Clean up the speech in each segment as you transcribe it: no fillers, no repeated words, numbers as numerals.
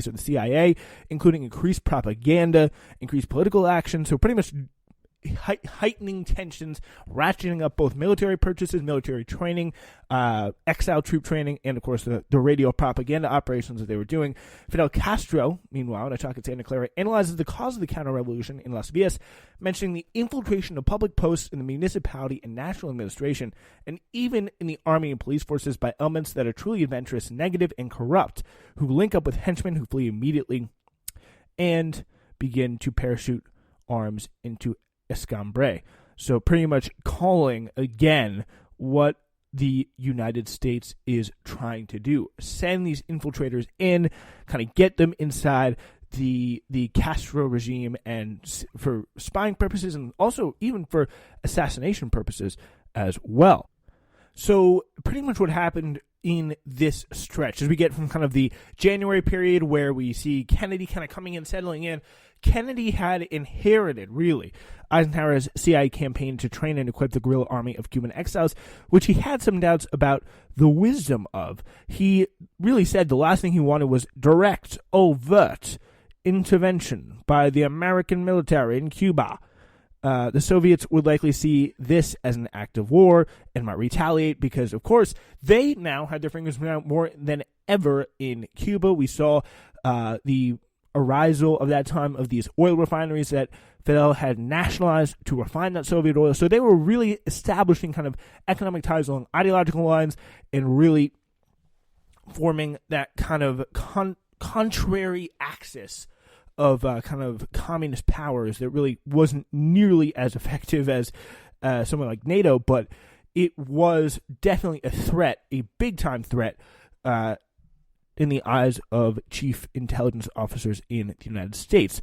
of the CIA, including increased propaganda, increased political action, so pretty much heightening tensions, ratcheting up both military purchases, military training, exile troop training, and of course the radio propaganda operations that they were doing. Fidel Castro, meanwhile, in a talk at Santa Clara, analyzes the cause of the counter-revolution in Las Villas, mentioning the infiltration of public posts in the municipality and national administration, and even in the army and police forces by elements that are truly adventurous, negative, and corrupt, who link up with henchmen who flee immediately and begin to parachute arms into Escambray. So pretty much calling again what the United States is trying to do. Send these infiltrators in, kind of get them inside the Castro regime, and for spying purposes and also even for assassination purposes as well. So pretty much what happened in this stretch, as we get from kind of the January period where we see Kennedy kind of coming in, settling in, Kennedy had inherited, really, Eisenhower's CIA campaign to train and equip the guerrilla army of Cuban exiles, which he had some doubts about the wisdom of. He really said the last thing he wanted was direct, overt intervention by the American military in Cuba. The Soviets would likely see this as an act of war and might retaliate because, of course, they now had their fingers out more than ever in Cuba. We saw the arisal of that time of these oil refineries that Fidel had nationalized to refine that Soviet oil. So they were really establishing kind of economic ties along ideological lines and really forming that kind of contrary axis of kind of communist powers that really wasn't nearly as effective as someone like NATO, but it was definitely a threat, a big-time threat, in the eyes of chief intelligence officers in the United States.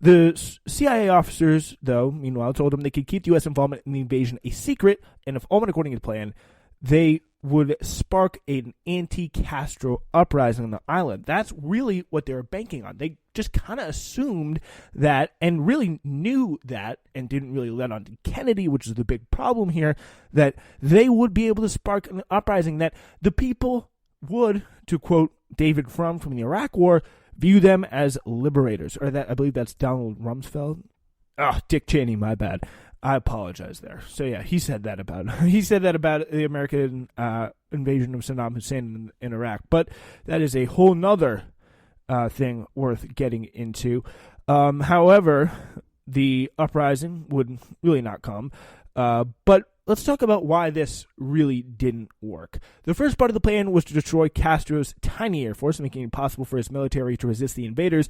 The CIA officers, though, meanwhile, told them they could keep the U.S. involvement in the invasion a secret, and if all went according to plan, they would spark an anti-Castro uprising on the island. That's really what they were banking on. They just kind of assumed that and really knew that and didn't really let on to Kennedy, which is the big problem here, that they would be able to spark an uprising that the people would, to quote David from the Iraq War, view them as liberators. Or that, I believe that's Donald Rumsfeld. Oh, Dick Cheney, my bad. I apologize there. So yeah, he said that about the American invasion of Saddam Hussein in Iraq. But that is a whole nother thing worth getting into. However, the uprising would really not come. But let's talk about why this really didn't work. The first part of the plan was to destroy Castro's tiny air force, making it impossible for his military to resist the invaders.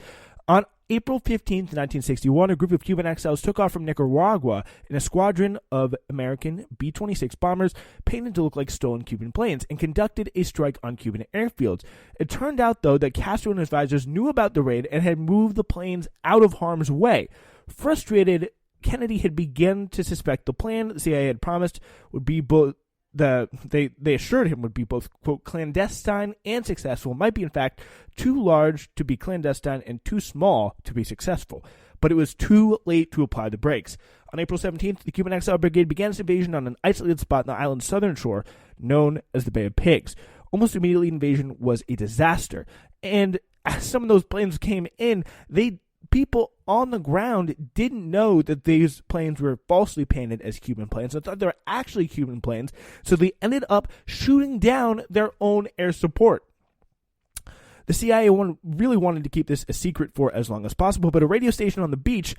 On April 15, 1961, a group of Cuban exiles took off from Nicaragua in a squadron of American B-26 bombers painted to look like stolen Cuban planes and conducted a strike on Cuban airfields. It turned out, though, that Castro and his advisors knew about the raid and had moved the planes out of harm's way. Frustrated, Kennedy had begun to suspect the plan the CIA had promised would be both they assured him would be both, quote, clandestine and successful, might be in fact too large to be clandestine and too small to be successful. But it was too late to apply the brakes. On April 17th, the Cuban Exile Brigade began its invasion on an isolated spot on the island's southern shore, known as the Bay of Pigs. Almost immediately, the invasion was a disaster. And as some of those planes came in, people on the ground didn't know that these planes were falsely painted as Cuban planes. They thought they were actually Cuban planes, so they ended up shooting down their own air support. The CIA really wanted to keep this a secret for as long as possible, but a radio station on the beach,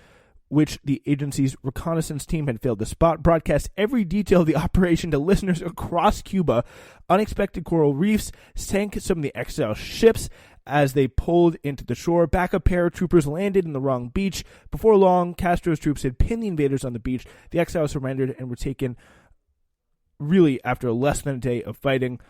which the agency's reconnaissance team had failed to spot, broadcast every detail of the operation to listeners across Cuba. Unexpected coral reefs sank some of the exile ships as they pulled into the shore. Backup paratroopers landed in the wrong beach. Before long, Castro's troops had pinned the invaders on the beach. The exiles surrendered and were taken really after less than a day of fighting,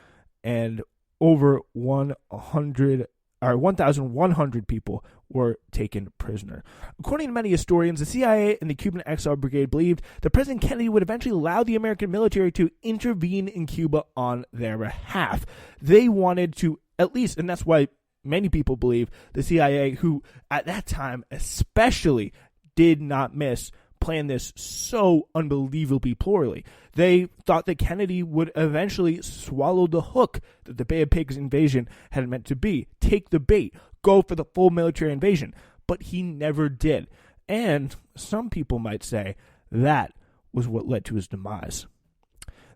and over 1,100 people were taken prisoner. According to many historians, the CIA and the Cuban Exile Brigade believed that President Kennedy would eventually allow the American military to intervene in Cuba on their behalf. They wanted to at least, and that's why many people believe the CIA, who at that time especially did not miss planned this so unbelievably poorly. They thought that Kennedy would eventually swallow the hook that the Bay of Pigs invasion had meant to be, take the bait, go for the full military invasion. But he never did. And some people might say that was what led to his demise.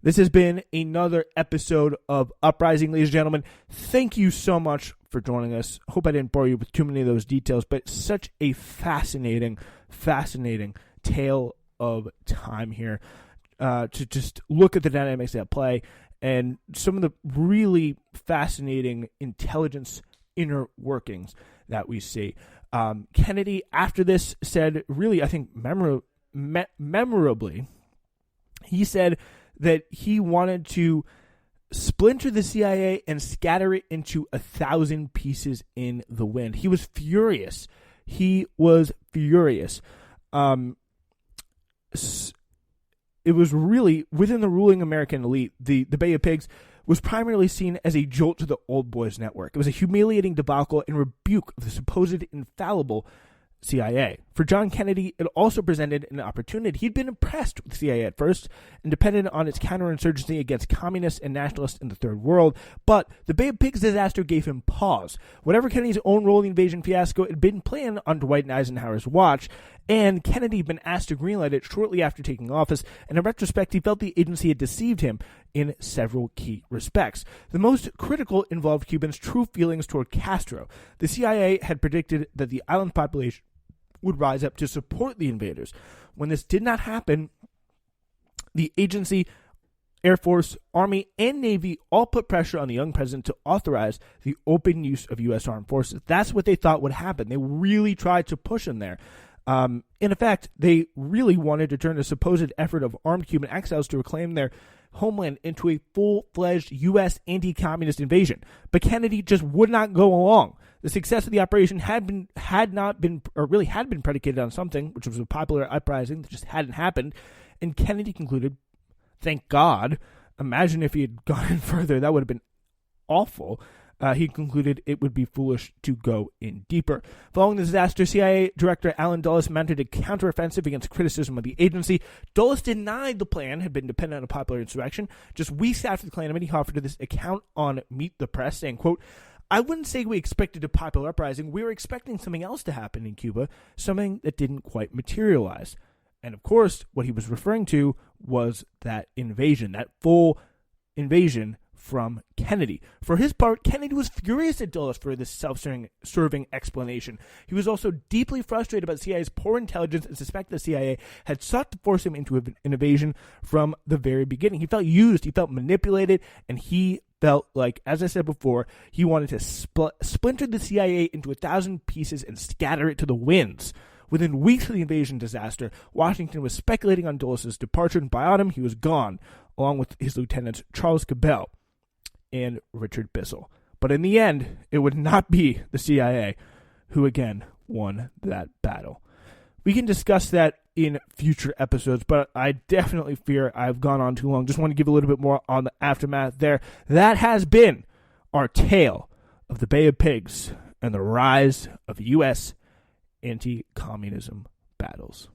This has been another episode of Uprising, ladies and gentlemen. Thank you so much for joining us. Hope I didn't bore you with too many of those details, but such a fascinating tale of time here to just look at the dynamics at play and some of the really fascinating intelligence inner workings that we see. Kennedy, after this, said, really, I think memorably, he said that he wanted to splinter the CIA and scatter it into 1,000 pieces in the wind. He was furious. It was really, within the ruling American elite, the Bay of Pigs was primarily seen as a jolt to the old boys network. It was a humiliating debacle and rebuke of the supposed infallible CIA. For John Kennedy, it also presented an opportunity. He'd been impressed with the CIA at first and depended on its counterinsurgency against communists and nationalists in the Third World, but the Bay of Pigs disaster gave him pause. Whatever Kennedy's own role in the invasion fiasco, had been planned on Dwight Eisenhower's watch, and Kennedy had been asked to greenlight it shortly after taking office, and in retrospect, he felt the agency had deceived him in several key respects. The most critical involved Cubans' true feelings toward Castro. The CIA had predicted that the island population would rise up to support the invaders. When this did not happen, the agency, Air Force, Army, and Navy all put pressure on the young president to authorize the open use of U.S. armed forces. That's what they thought would happen. They really tried to push him there. In effect, they really wanted to turn the supposed effort of armed Cuban exiles to reclaim their homeland into a full-fledged U.S. anti-communist invasion. But Kennedy just would not go along. The success of the operation had been predicated on something, which was a popular uprising that just hadn't happened. And Kennedy concluded, thank God. Imagine if he had gone in further, that would have been awful. He concluded it would be foolish to go in deeper. Following the disaster, CIA Director Allen Dulles mounted a counteroffensive against criticism of the agency. Dulles denied the plan had been dependent on a popular insurrection. Just weeks after the calamity, he offered this account on Meet the Press, saying, quote, I wouldn't say we expected a popular uprising. We were expecting something else to happen in Cuba, something that didn't quite materialize. And of course, what he was referring to was that invasion, that full invasion from Kennedy. For his part, Kennedy was furious at Dulles for this self-serving explanation. He was also deeply frustrated about CIA's poor intelligence and suspected the CIA had sought to force him into an invasion from the very beginning. He felt used, he felt manipulated, and he felt like, as I said before, he wanted to splinter the CIA into 1,000 pieces and scatter it to the winds. Within weeks of the invasion disaster, Washington was speculating on Dulles' departure, and by autumn he was gone, along with his lieutenants Charles Cabell and Richard Bissell. But in the end, it would not be the CIA who again won that battle. We can discuss that in future episodes, but I definitely fear I've gone on too long. Just want to give a little bit more on the aftermath there. That has been our tale of the Bay of Pigs and the rise of U.S. anti-communism battles.